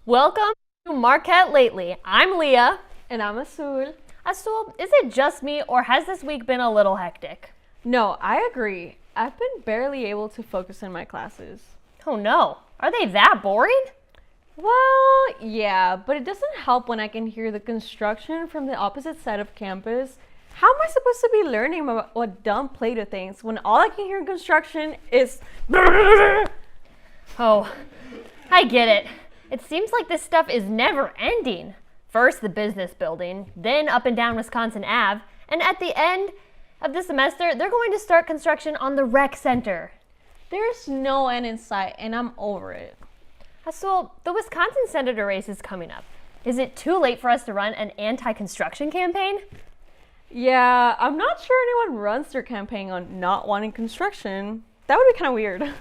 Welcome to Marquette Lately. I'm Leah. And I'm Asul. Asul, is it just me or has this week been a little hectic? No, I agree. I've been barely able to focus in my classes. Oh no, are they that boring? Well, yeah, but it doesn't help when I can hear the construction from the opposite side of campus. How am I supposed to be learning about what dumb Play-Doh things when all I can hear in construction is Oh, I get it. It seems like this stuff is never ending. First the business building, then up and down Wisconsin Ave, and at the end of the semester, they're going to start construction on the rec center. There's no end in sight, and I'm over it. Asul, the Wisconsin Senator race is coming up. Is it too late for us to run an anti-construction campaign? Yeah, I'm not sure anyone runs their campaign on not wanting construction. That would be kind of weird.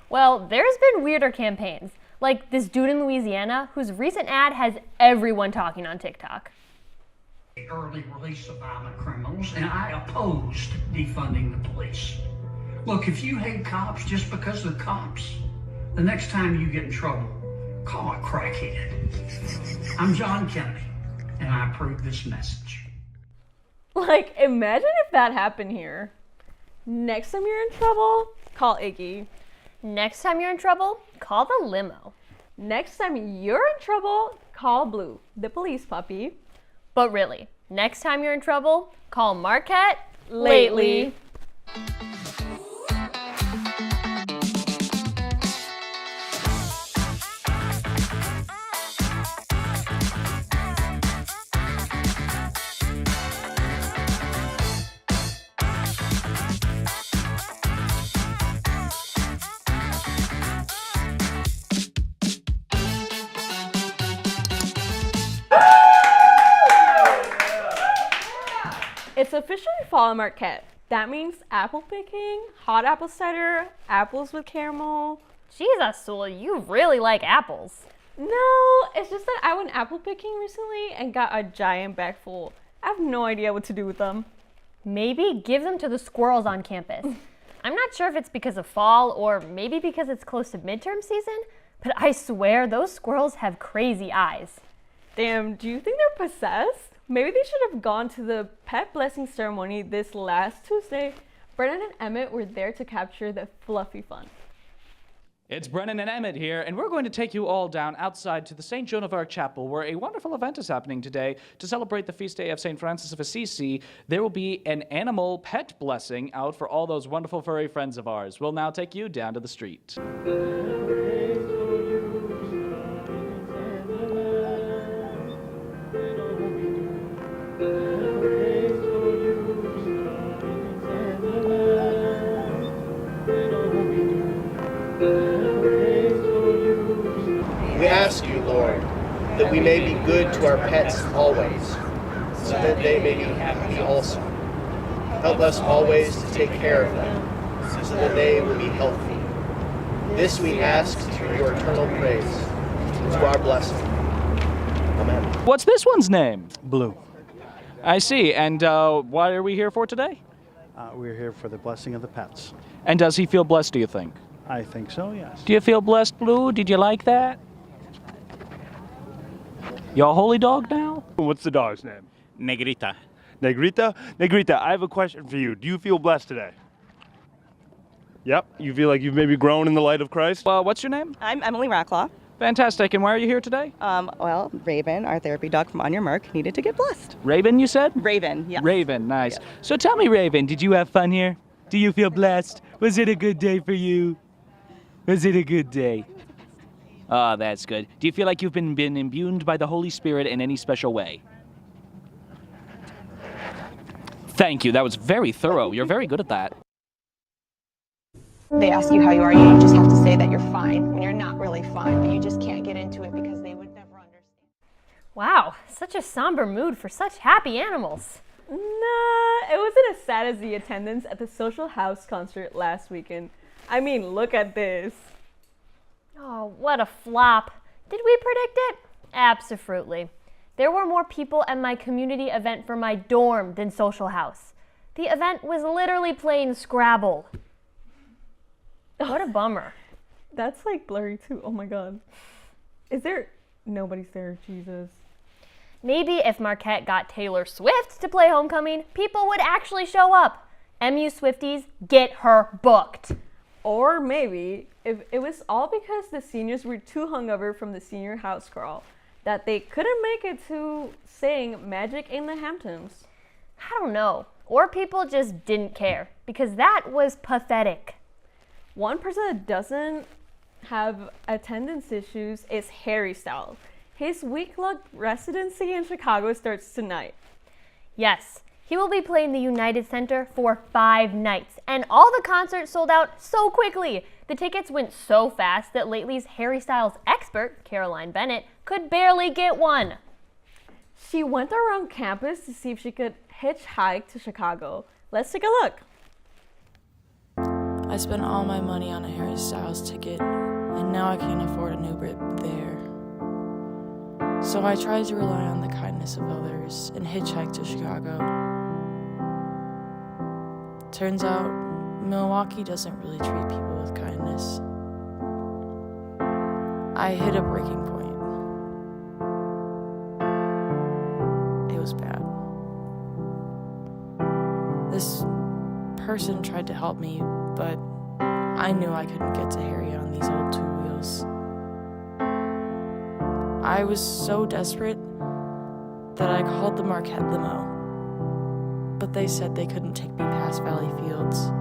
Well, there's been weirder campaigns, like this dude in Louisiana whose recent ad has everyone talking on TikTok. The early release of violent criminals, and I opposed defunding the police. Look, if you hate cops just because they're cops, the next time you get in trouble, call a crackhead. I'm John Kennedy, and I approve this message. Like, imagine if that happened here. Next time you're in trouble, call Iggy. Next time you're in trouble, call the limo. Next time you're in trouble, call Blue, the police puppy. But really, next time you're in trouble, call Marquette Lately. It's officially fall in Marquette. That means apple picking, hot apple cider, apples with caramel. Jesus, Asul, you really like apples. No, it's just that I went apple picking recently and got a giant bag full. I have no idea what to do with them. Maybe give them to the squirrels on campus. I'm not sure if it's because of fall or maybe because it's close to midterm season, but I swear those squirrels have crazy eyes. Damn, do you think they're possessed? Maybe they should have gone to the pet blessing ceremony this last Tuesday. Brennan and Emmett were there to capture the fluffy fun. It's Brennan and Emmett here, and we're going to take you all down outside to the St. Joan of Arc Chapel, where a wonderful event is happening today to celebrate the feast day of St. Francis of Assisi. There will be an animal pet blessing out for all those wonderful furry friends of ours. We'll now take you down to the street. We ask you, Lord, that we may be good to our pets always, so that they may be happy also. Help us always to take care of them, so that they will be healthy. This we ask to your eternal praise, and to our blessing. Amen. What's this one's name? Blue. I see, and what are we here for today? We're here for the blessing of the pets. And does he feel blessed, do you think? I think so, yes. Do you feel blessed, Blue? Did you like that? You a holy dog now? What's the dog's name? Negrita. Negrita? Negrita, I have a question for you. Do you feel blessed today? Yep. You feel like you've maybe grown in the light of Christ? Well, what's your name? I'm Emily Racklaw. Fantastic, and why are you here today? Well, Raven, our therapy dog from On Your Mark, needed to get blessed. Raven, you said? Raven, yes. Raven, nice. Yes. So tell me, Raven, did you have fun here? Do you feel blessed? Was it a good day for you? Was it a good day? Oh, that's good. Do you feel like you've been imbued by the Holy Spirit in any special way? Thank you. That was very thorough. You're very good at that. They ask you how you are, you just have to say that you're fine when you're not really fine, but you just can't get into it because they would never understand. Wow, such a somber mood for such happy animals. Nah, it wasn't as sad as the attendance at the Social House concert last weekend. I mean, look at this. Oh, what a flop. Did we predict it? Absolutely. There were more people at my community event for my dorm than Social House. The event was literally playing Scrabble. What a bummer. That's like blurry too. Oh my god. Is there Nobody's there, Jesus. Maybe if Marquette got Taylor Swift to play Homecoming, people would actually show up. MU Swifties, get her booked. Or maybe if it was all because the seniors were too hungover from the senior house crawl that they couldn't make it to sing Magic in the Hamptons. I don't know. Or people just didn't care, because that was pathetic. One person that doesn't have attendance issues is Harry Styles. His week-long residency in Chicago starts tonight. Yes, he will be playing the United Center for 5 nights, and all the concerts sold out so quickly. The tickets went so fast that lately's Harry Styles expert, Caroline Bennett, could barely get one. She went around campus to see if she could hitchhike to Chicago. Let's take a look. I spent all my money on a Harry Styles ticket, and now I can't afford an Uber there. So I tried to rely on the kindness of others and hitchhiked to Chicago. Turns out, Milwaukee doesn't really treat people with kindness. I hit a breaking point. It was bad. This person tried to help me, but I knew I couldn't get to Harry on these old 2 wheels. I was so desperate that I called the Marquette limo, but they said they couldn't take me past Valley Fields.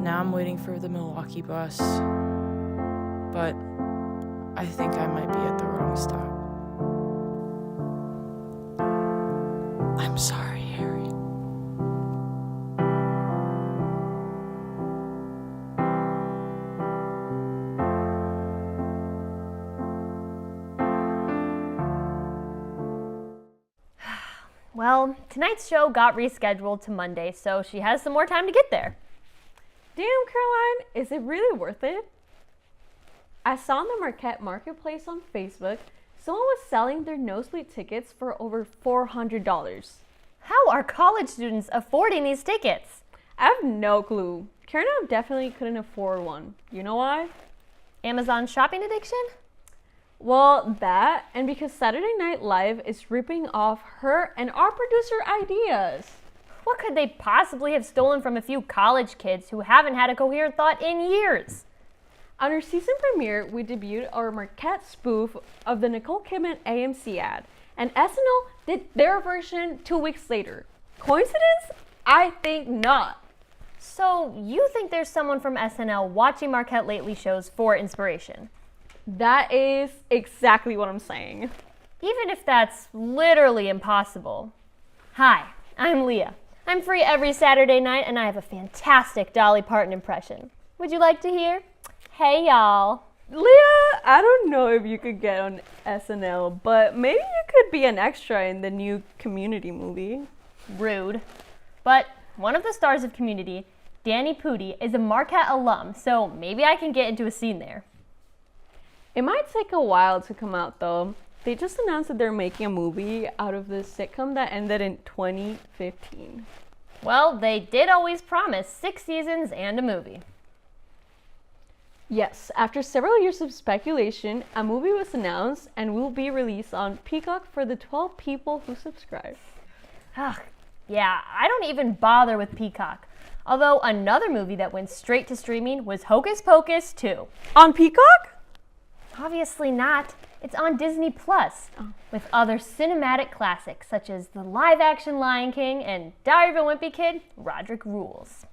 Now I'm waiting for the Milwaukee bus, but I think I might be at the wrong stop. I'm sorry, Harry. Well, tonight's show got rescheduled to Monday, so she has some more time to get there. Damn, Caroline, is it really worth it? I saw on the Marquette Marketplace on Facebook, someone was selling their nosebleed tickets for over $400. How are college students affording these tickets? I have no clue. Karen and I definitely couldn't afford one. You know why? Amazon shopping addiction? Well, that, and because Saturday Night Live is ripping off her and our producer ideas. What could they possibly have stolen from a few college kids who haven't had a coherent thought in years? On our season premiere, we debuted our Marquette spoof of the Nicole Kidman AMC ad, and SNL did their version 2 weeks later. Coincidence? I think not. So, you think there's someone from SNL watching Marquette lately shows for inspiration? That is exactly what I'm saying. Even if that's literally impossible. Hi, I'm Leah. I'm free every Saturday night and I have a fantastic Dolly Parton impression. Would you like to hear? Hey y'all. Leah, I don't know if you could get on SNL, but maybe you could be an extra in the new Community movie. Rude. But one of the stars of Community, Danny Pudi, is a Marquette alum, so maybe I can get into a scene there. It might take a while to come out though. They just announced that they're making a movie out of the sitcom that ended in 2015. Well, they did always promise 6 seasons and a movie. Yes, after several years of speculation, a movie was announced and will be released on Peacock for the 12 people who subscribe. Ugh, yeah, I don't even bother with Peacock. Although another movie that went straight to streaming was Hocus Pocus 2. On Peacock? Obviously not. It's on Disney Plus, with other cinematic classics such as the live-action Lion King and Diary of a Wimpy Kid, Roderick Rules.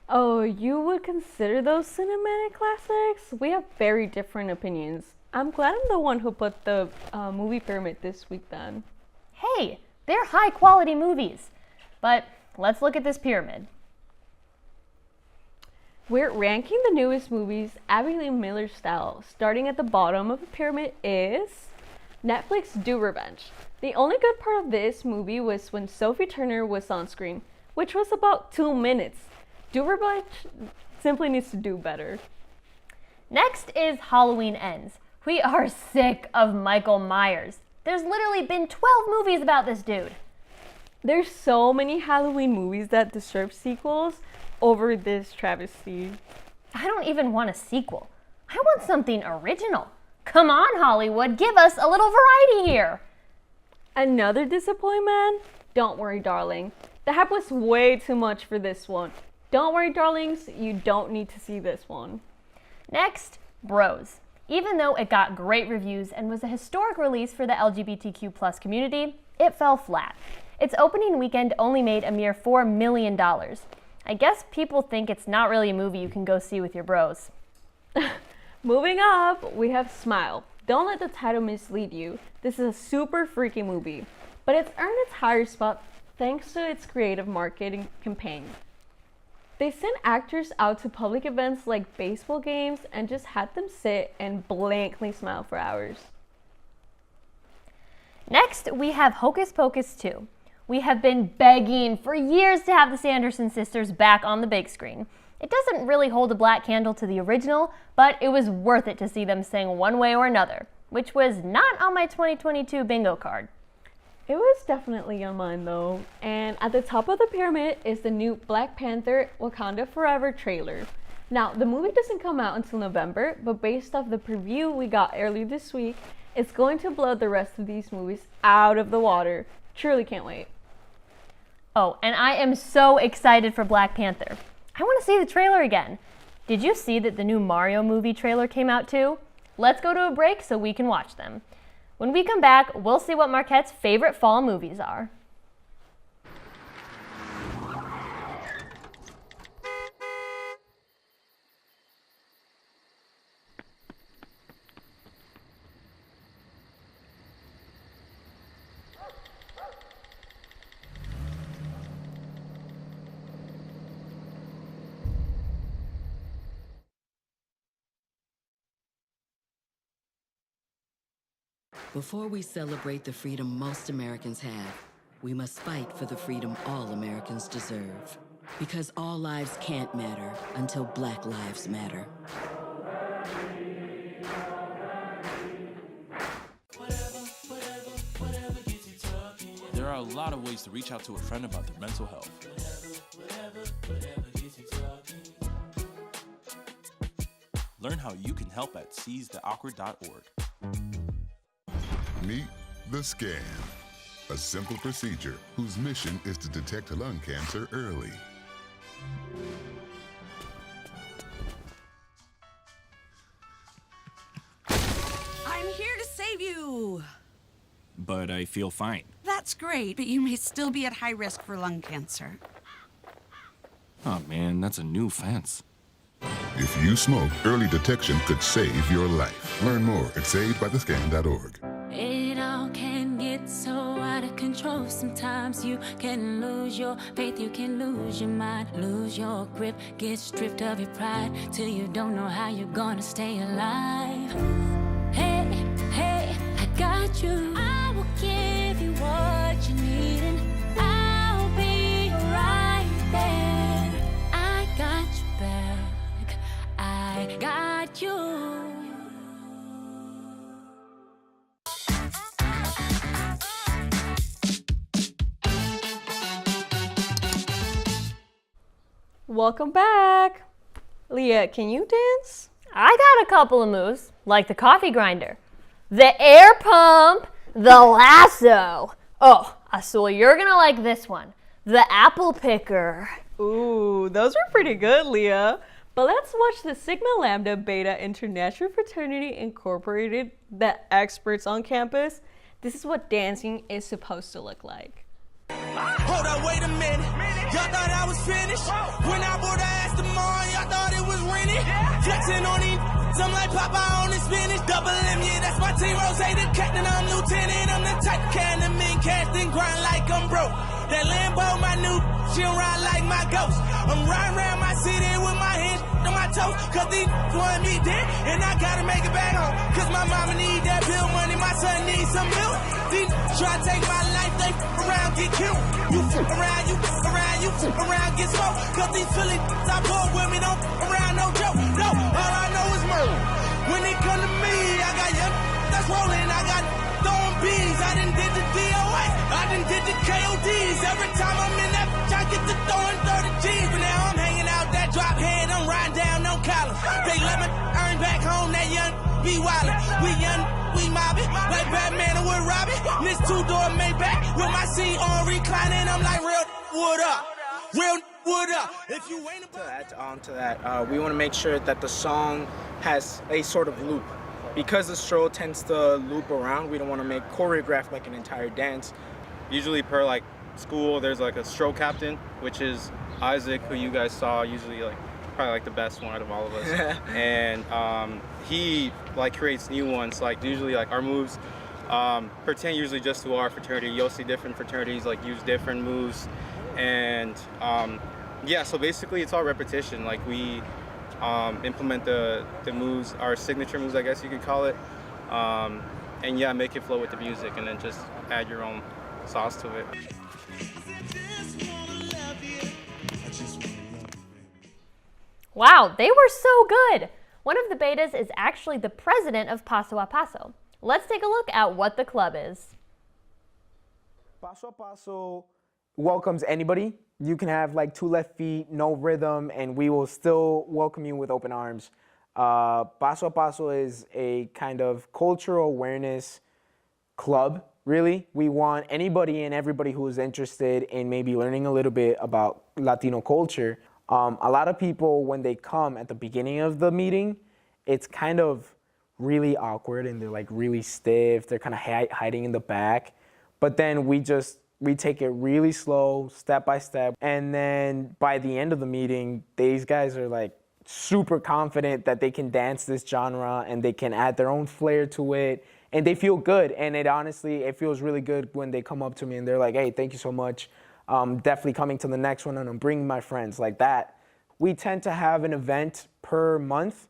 Oh, you would consider those cinematic classics? We have very different opinions. I'm glad I'm the one who put the movie pyramid this week then. Hey, they're high-quality movies. But let's look at this pyramid. We're ranking the newest movies Abby Lee Miller style. Starting at the bottom of the pyramid is Netflix Do Revenge. The only good part of this movie was when Sophie Turner was on screen, which was about 2 minutes. Do Revenge simply needs to do better. Next is Halloween Ends. We are sick of Michael Myers. There's literally been 12 movies about this dude. There's so many Halloween movies that deserve sequels over this travesty. I don't even want a sequel. I want something original. Come on, Hollywood, give us a little variety here. Another disappointment? Don't worry, darling. The hype was way too much for this one. Don't worry, darlings, you don't need to see this one. Next, Bros. Even though it got great reviews and was a historic release for the LGBTQ+ community, it fell flat. Its opening weekend only made a mere $4 million. I guess people think it's not really a movie you can go see with your bros. Moving up, we have Smile. Don't let the title mislead you. This is a super freaky movie, but it's earned its higher spot thanks to its creative marketing campaign. They sent actors out to public events like baseball games and just had them sit and blankly smile for hours. Next, we have Hocus Pocus 2. We have been begging for years to have the Sanderson sisters back on the big screen. It doesn't really hold a black candle to the original, but it was worth it to see them sing one way or another, which was not on my 2022 bingo card. It was definitely on mine though, and at the top of the pyramid is the new Black Panther Wakanda Forever trailer. Now, the movie doesn't come out until November, but based off the preview we got earlier this week, it's going to blow the rest of these movies out of the water. Truly can't wait. Oh, and I am so excited for Black Panther. I want to see the trailer again. Did you see that the new Mario movie trailer came out too? Let's go to a break so we can watch them. When we come back, we'll see what Marquette's favorite fall movies are. Before we celebrate the freedom most Americans have, we must fight for the freedom all Americans deserve. Because all lives can't matter until Black lives matter. There are a lot of ways to reach out to a friend about their mental health. Learn how you can help at seizetheawkward.org. Meet the Scan, a simple procedure whose mission is to detect lung cancer early. I'm here to save you. But I feel fine. That's great, but you may still be at high risk for lung cancer. Oh man, that's a new fence. If you smoke, early detection could save your life. Learn more at savedbythescan.org. It all can get so out of control. Sometimes you can lose your faith, you can lose your mind, lose your grip, get stripped of your pride till you don't know how you're gonna stay alive. Hey, hey, I got you. I will give you what you need, and I'll be right there. I got you back. I got you. Welcome back. Leah, can you dance? I got a couple of moves, like the coffee grinder, the air pump, the lasso. Oh, so you're gonna like this one, the apple picker. Ooh, those were pretty good, Leah. But let's watch the Sigma Lambda Beta International Fraternity Incorporated, the experts on campus. This is what dancing is supposed to look like. Hold up, wait a minute. Y'all thought I was finished? When I bought the ass tomorrow, y'all thought it was rented? Flexing on these, I'm like Popeye on the spinach. Double M, yeah, that's my team. Rose, the captain, I'm lieutenant. I'm the type of can the men cast and grind like I'm broke. That Lambo, my new, she'll ride like my ghost. I'm riding around my city with my hands on my toes. Cause these want me dead, and I gotta make it back home. Cause my mama need that bill money, my son needs some milk. These try to take my life, they around, get killed. You around, you around, you around, get smoked. Cause these Philly I pull with me, don't around, no joke. No, all I know is murder. When it come to me, I got young that's rolling, I got throwing bees. I done did the DOA, I done did the KODs. Every time I'm in that bitch, I get to throwing 30 G's. But now I'm hanging out that drop head, I'm riding down no collar. They let me earn back home, that young be wildin'. We young, we mobbin', like Batman and with Robin. This two-door Maybach with my seat on reclining. I'm like, real wood up, real wood up. If you ain't To add on to that, we want to make sure that the song has a sort of loop. Because the stroll tends to loop around, we don't want to make choreograph like an entire dance. Usually per like school, there's like a stroll captain, which is Isaac, who you guys saw, usually like probably like the best one out of all of us. And he like creates new ones, like usually like our moves pertain usually just to our fraternity. You'll see different fraternities like use different moves. And yeah, so basically it's all repetition. Like we implement the moves, our signature moves, I guess you could call it. And yeah, make it flow with the music and then just add your own sauce to it. Wow, they were so good! One of the betas is actually the president of Paso a Paso. Let's take a look at what the club is. Paso a Paso welcomes anybody. You can have like 2 left feet, no rhythm, and we will still welcome you with open arms. Paso a Paso is a kind of cultural awareness club, really. We want anybody and everybody who is interested in maybe learning a little bit about Latino culture. A lot of people, when they come at the beginning of the meeting, it's kind of really awkward and they're like really stiff. They're kind of hiding in the back. But then we take it really slow, step by step. And then by the end of the meeting, these guys are like super confident that they can dance this genre and they can add their own flair to it. And they feel good. And it feels really good when they come up to me and they're like, hey, thank you so much. Definitely coming to the next one and I'm bringing my friends like that. We tend to have an event per month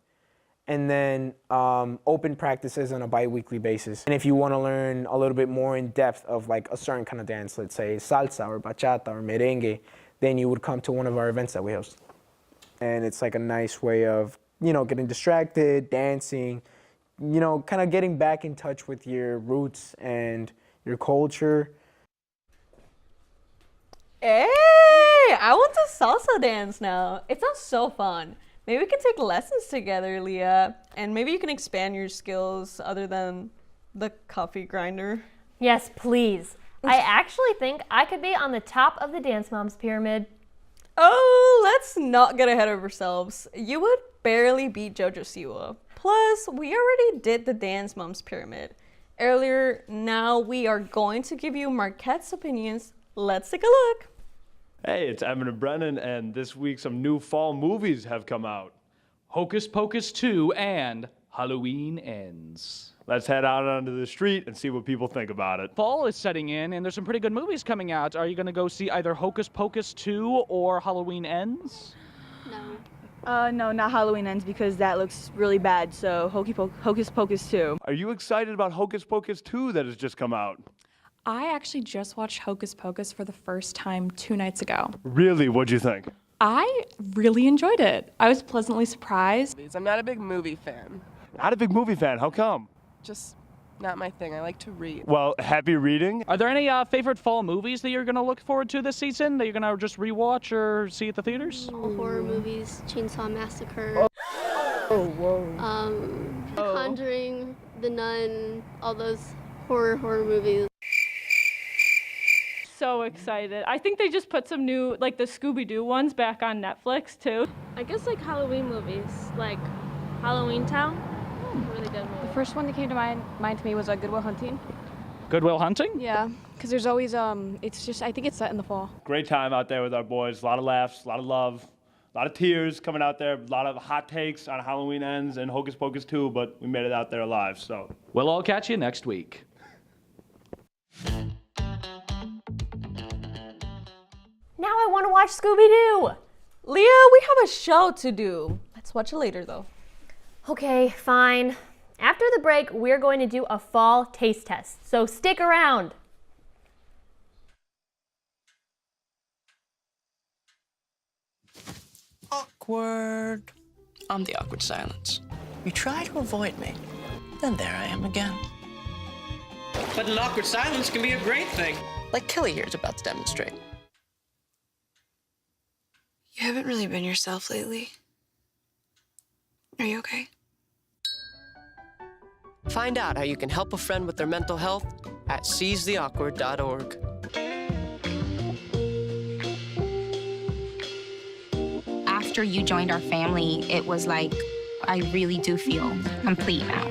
and then open practices on a bi-weekly basis. And if you want to learn a little bit more in depth of like a certain kind of dance, let's say salsa or bachata or merengue, then you would come to one of our events that we host. And it's like a nice way of, getting distracted, dancing, kind of getting back in touch with your roots and your culture. Hey, I want to salsa dance now. It sounds so fun. Maybe we can take lessons together, Leah, and maybe you can expand your skills other than the coffee grinder. Yes, please. I actually think I could be on the top of the Dance Moms pyramid. Oh, let's not get ahead of ourselves. You would barely beat JoJo Siwa. Plus, we already did the Dance Moms pyramid earlier. Now we are going to give you Marquette's opinions. Let's take a look. Hey, it's Evan and Brennan, and this week some new fall movies have come out. Hocus Pocus 2 and Halloween Ends. Let's head out onto the street and see what people think about it. Fall is setting in, and there's some pretty good movies coming out. Are you going to go see either Hocus Pocus 2 or Halloween Ends? No, not Halloween Ends because that looks really bad, so Hocus Pocus 2. Are you excited about Hocus Pocus 2 that has just come out? I actually just watched Hocus Pocus for the first time 2 nights ago. Really? What'd you think? I really enjoyed it. I was pleasantly surprised. I'm not a big movie fan. Not a big movie fan. How come? Just not my thing. I like to read. Well, happy reading. Are there any favorite fall movies that you're going to look forward to this season that you're going to just rewatch or see at the theaters? Horror movies, Chainsaw Massacre. Oh, whoa. The Conjuring, The Nun, all those horror movies. So excited. I think they just put some new, like the Scooby-Doo ones back on Netflix too. I guess like Halloween movies, like Halloween Town. Really good movie. The first one that came to mind to me was Good Will Hunting. Good Will Hunting? Yeah, because there's always, it's just, I think it's set in the fall. Great time out there with our boys. A lot of laughs, a lot of love, a lot of tears coming out there, a lot of hot takes on Halloween Ends and Hocus Pocus 2, but we made it out there alive, so. We'll all catch you next week. Now I want to watch Scooby-Doo. Leah, we have a show to do. Let's watch it later though. Okay, fine. After the break, we're going to do a fall taste test, so stick around. Awkward. I'm the awkward silence. You try to avoid me, then there I am again. But an awkward silence can be a great thing. Like Kelly here is about to demonstrate. You haven't really been yourself lately. Are you okay? Find out how you can help a friend with their mental health at seizetheawkward.org. After you joined our family, it was like, I really do feel complete now.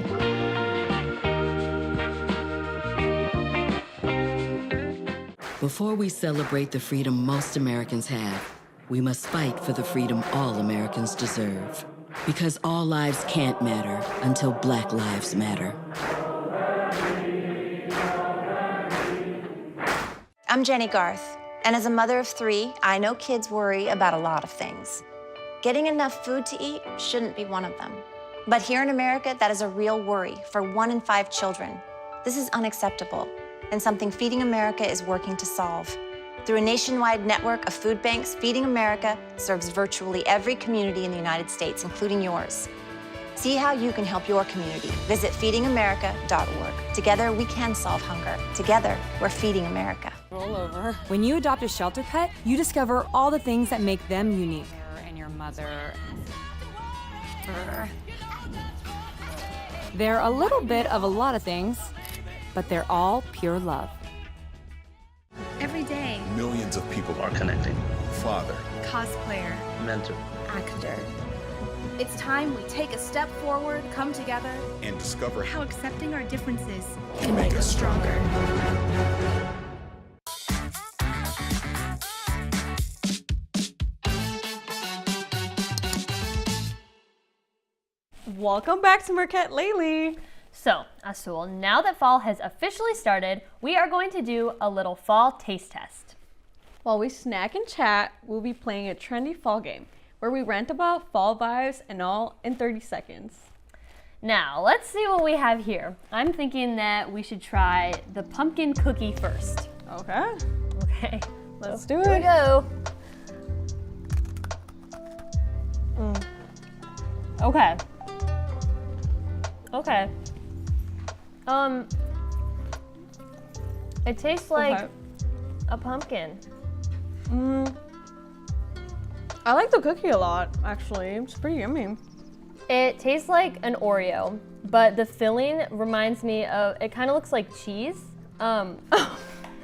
Before we celebrate the freedom most Americans have, we must fight for the freedom all Americans deserve. Because all lives can't matter until Black lives matter. I'm Jenny Garth, and as a mother of 3, I know kids worry about a lot of things. Getting enough food to eat shouldn't be one of them. But here in America, that is a real worry for 1 in 5 children. This is unacceptable, and something Feeding America is working to solve. Through a nationwide network of food banks, Feeding America serves virtually every community in the United States, including yours. See how you can help your community. Visit feedingamerica.org. Together, we can solve hunger. Together, we're Feeding America. Roll over. When you adopt a shelter pet, you discover all the things that make them unique. And your mother. They're a little bit of a lot of things, but they're all pure love. Every day, Millions of people are connecting. Father, cosplayer, mentor, actor. It's time we take a step forward, come together, and discover how accepting our differences can make us stronger. Welcome back to Marquette Lately. So, Azul, now that fall has officially started, we are going to do a little fall taste test. While we snack and chat, we'll be playing a trendy fall game where we rant about fall vibes and all in 30 seconds. Now, let's see what we have here. I'm thinking that we should try the pumpkin cookie first. Okay. Okay. Let's do Here we it. go. Okay. Okay. It tastes like a pumpkin. I like the cookie a lot, actually. It's pretty yummy. It tastes like an Oreo, but the filling reminds me of, it kind of looks like cheese. It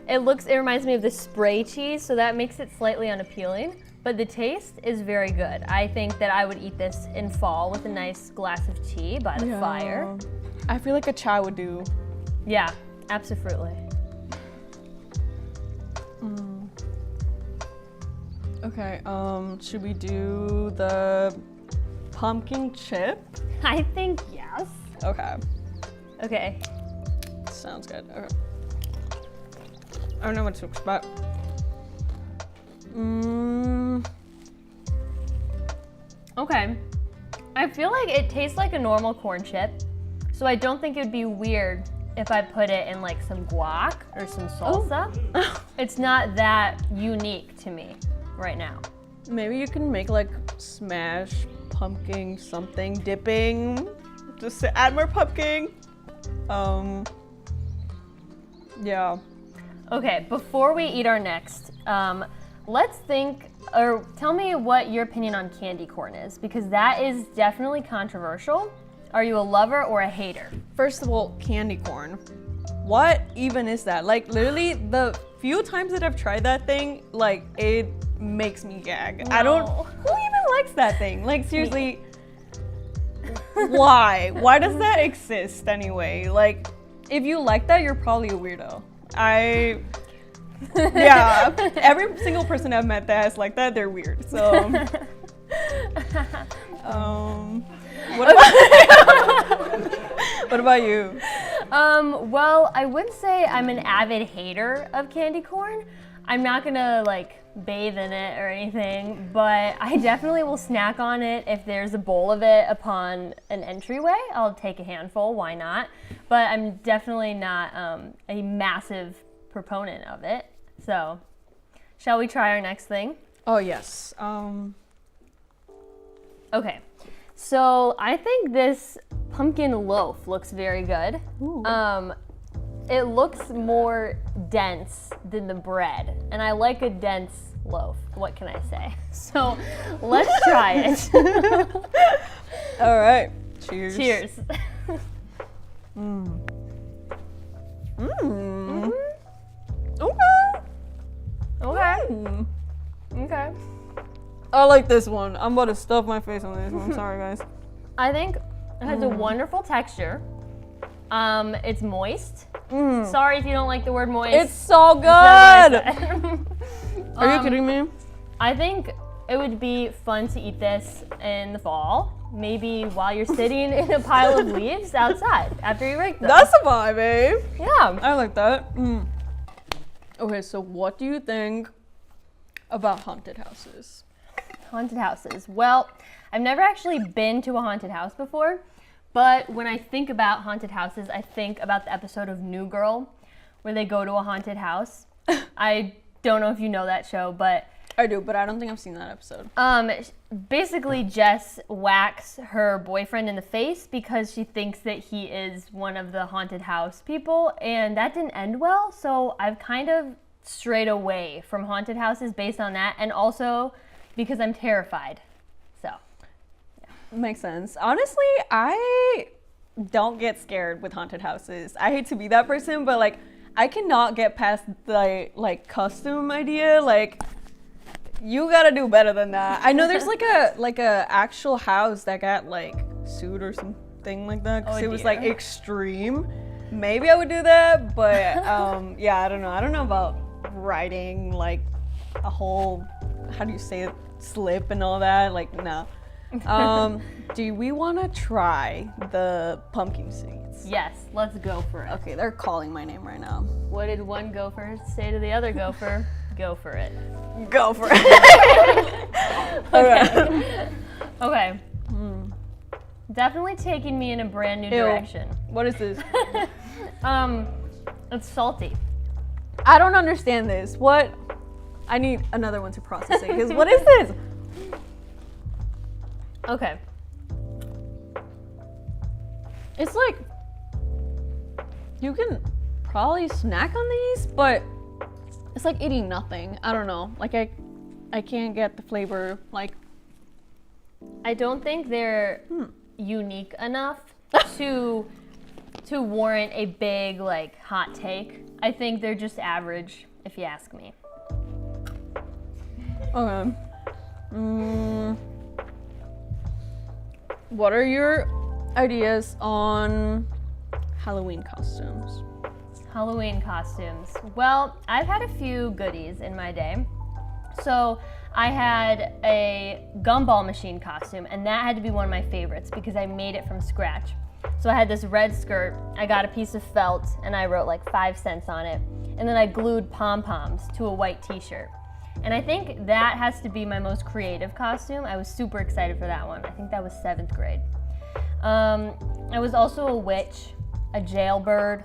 reminds me of the spray cheese, so that makes it slightly unappealing, but the taste is very good. I think that I would eat this in fall with a nice glass of tea by the fire. I feel like a chai would do. Yeah, absolutely. Okay, should we do the pumpkin chip? I think yes. Okay. Okay. Sounds good. Okay. I don't know what to expect. Okay. I feel like it tastes like a normal corn chip, so I don't think it would be weird if I put it in like some guac or some salsa. It's not that unique to me right now. Maybe you can make like smash pumpkin something dipping, just to add more pumpkin. Yeah. Okay, before we eat our next, let's think, or tell me what your opinion on candy corn is, because that is definitely controversial. Are you a lover or a hater? First of all, candy corn. What even is that? Like literally the few times that I've tried that thing, like it makes me gag. No. I don't, who even likes that thing? Like seriously, why? Why does that exist anyway? Like if you like that, you're probably a weirdo. Yeah, every single person I've met that has like that, they're weird. So, what about you? Well, I would say I'm an avid hater of candy corn. I'm not gonna like bathe in it or anything, but I definitely will snack on it if there's a bowl of it upon an entryway. I'll take a handful, why not? But I'm definitely not a massive proponent of it. So, shall we try our next thing? Oh yes. Okay, so I think this pumpkin loaf looks very good. It looks more dense than the bread, and I like a dense loaf. What can I say? So let's try it. All right. Cheers. Cheers. Okay. Okay. I like this one. I'm about to stuff my face on this one. Sorry, guys. I think it has a wonderful texture. It's moist. Sorry if you don't like the word moist. It's so good. Are you kidding me? I think it would be fun to eat this in the fall. Maybe while you're sitting in a pile of leaves outside after you rake them. That's a vibe, babe. Yeah. I like that. Okay, so what do you think about haunted houses? Haunted houses. Well, I've never actually been to a haunted house before, but when I think about haunted houses, I think about the episode of New Girl where they go to a haunted house. I don't know if you know that show, but I do, but I don't think I've seen that episode. Basically, Jess whacks her boyfriend in the face because she thinks that he is one of the haunted house people, and that didn't end well, so I've kind of strayed away from haunted houses based on that, and also because I'm terrified. So, yeah. Makes sense. Honestly, I don't get scared with haunted houses. I hate to be that person, but like, I cannot get past the costume idea. Like, you gotta do better than that. I know there's like a actual house that got like sued or something like that because it was like extreme. Maybe I would do that, but yeah, I don't know. I don't know about riding like a whole, how do you say it, slip and all that. Like, no. Do we want to try the pumpkin seeds? Yes, let's go for it. Okay, they're calling my name right now. What did one gopher say to the other gopher? Go for it. Go for it. Okay. Okay. Definitely taking me in a brand new direction. What is this? It's salty. I don't understand this. What? I need another one to process it. Because what is this? Okay. It's like, you can probably snack on these, but it's like eating nothing. I don't know. Like I can't get the flavor. Like, I don't think they're unique enough to warrant a big like hot take. I think they're just average, if you ask me. Okay. What are your ideas on Halloween costumes? Halloween costumes. Well, I've had a few goodies in my day. So I had a gumball machine costume, and that had to be one of my favorites because I made it from scratch. So I had this red skirt, I got a piece of felt, and I wrote like 5 cents on it. And then I glued pom-poms to a white t-shirt. And I think that has to be my most creative costume. I was super excited for that one. I think that was 7th grade. I was also a witch, a jailbird,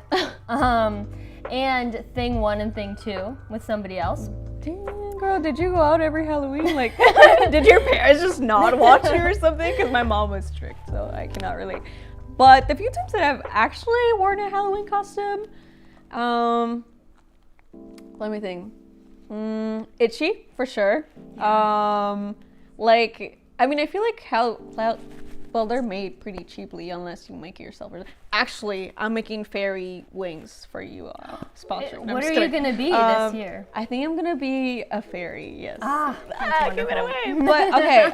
and Thing 1 and Thing 2 with somebody else. Dang, girl, did you go out every Halloween? Like, did your parents just not watch you or something? Because my mom was strict, so I cannot relate. But the few times that I've actually worn a Halloween costume, let me think. Itchy, for sure. Like, I mean, I feel like well, they're made pretty cheaply unless you make it yourself. Actually, I'm making fairy wings for you, sponsor. What are you gonna be this year? I think I'm gonna be a fairy. Yes. Give it away. But okay,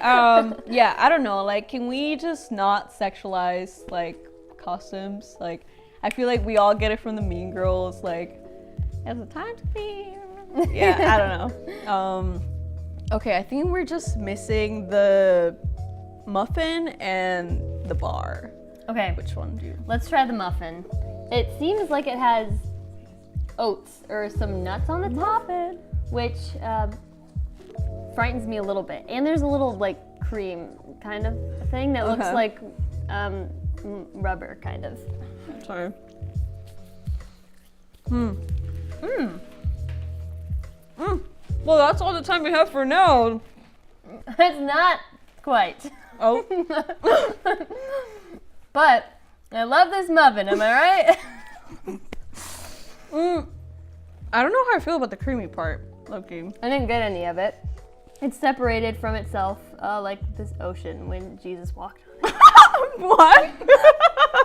yeah, I don't know. Like, can we just not sexualize like costumes? Like, I feel like we all get it from the Mean Girls. Like, it's a time to be. Yeah, I don't know. Okay, I think we're just missing the muffin and the bar. Okay. Which one do you? Let's try the muffin. It seems like it has oats or some nuts on the top, which frightens me a little bit. And there's a little like cream kind of thing that looks like rubber kind of. Sorry. Well, that's all the time we have for now. It's not quite. Oh. But I love this muffin, am I right? I don't know how I feel about the creamy part, Loki. I didn't get any of it. It's separated from itself like this ocean when Jesus walked on it. What?